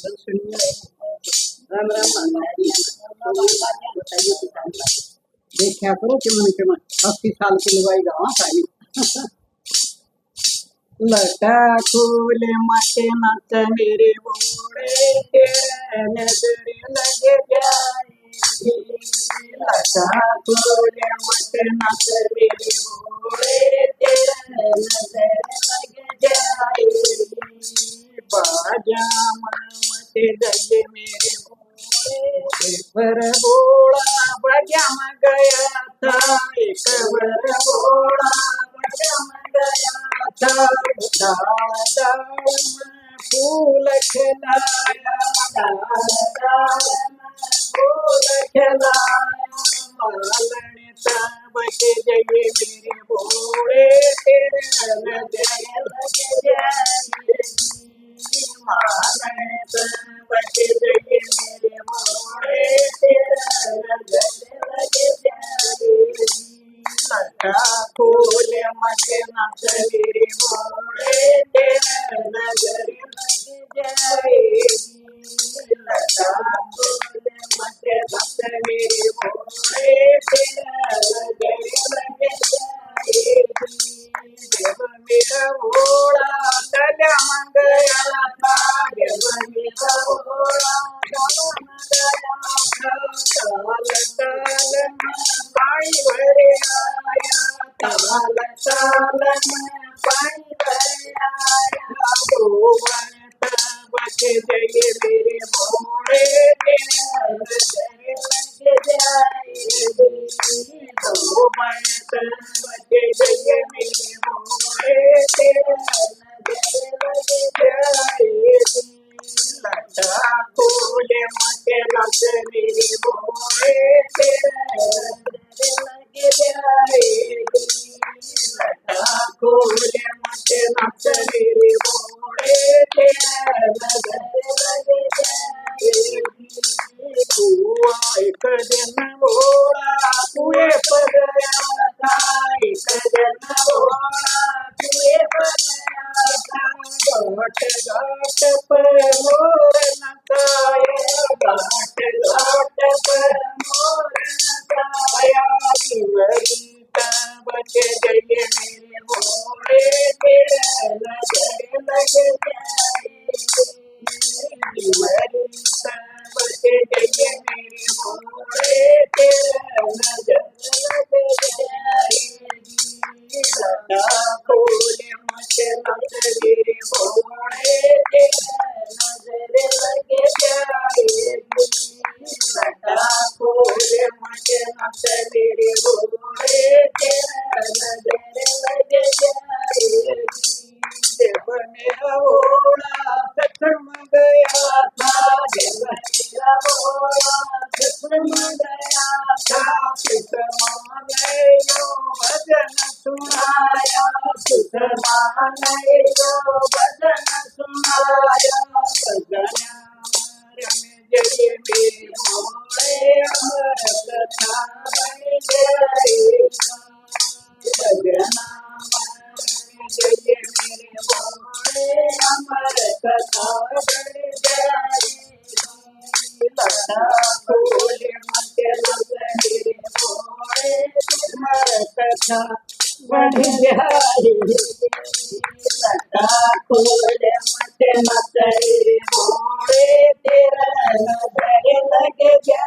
राम राम देखा करो कि मन के मन 80 साल की लुगाई गाँव सारी लटा फूल मचे नच मेरे बोड़े तेरा नजर लग जाएगी लटा फूल मचे नच मेरे बोड़े तेरा नजर लग जाएगी बाजा मचे गए मेरे पर बोड़ा बजाम गया था एक बार बोड़ा बजाम गया था डाल डाल में फूल खिलाया डाल डाल में फूल खिलाया मालने तब के जये मेरे बोड़े तेरे नजर लग जाएगी मालने तब के जये मेरे बोड़े तेरा नजर लग जाएगी लटा फूल मचे नच मेरे बोड़े तेरा नजर लग जाएगी लटा फूल मचे नच मेरे बोड़े तेरा नजर लग जाएगी जब मेरा बोड़ा कदम गया था जब मेरा बोड़ा कदम गया था ताल ताल में पानी भरे आया ताल ताल में पानी भरे आया भुवन तब के जये मेरे बोड़े तेरा नजर लग जाएगी भुवन तब के जये मेरे बोड़े तेरा नजर लग जाएगी लटा फूल मचे नच मेरे बोड़े तेरा नजर लग जाएगी लटा फूल मचे नच मेरे बोड़े तेरा नजर लग जाएगी हुआ एक दिन बोड़ा कुएं पर गया था एक दिन बोड़ा कुएं पर गया था घाट घाट पर मोर नचाया घाट घाट पर मोर नचाया मरी तब के जये मेरे बोड़े तेरा नजर लग जाएगी मरी तब के जये मेरे बोड़े तेरा नजर लग जाएगी लटा फूल मचे नच मेरे बोड़े तेरा नजर लग जाएगी लटा फूल मचे नच मेरे बोड़े तेरा नजर लग जाएगी जब मेरा बोड़ा सत्संग गया था जब मेरा बोड़ा सत्संग गया था सुषमा ने यो भजन सुनाया सुषमा ने यो भजन सुनाया भजन में जय मेरे बोड़े अमर कथा बन जाएगी भजन जय मेरे बोड़े अमर कथा बन जाएगी लटा फूल मचे नच मेरे बोड़े अमर कथा बढ़ जाएगी लटा फूल मचे नच मेरे बोड़े तेरा नजर लग जाएगी।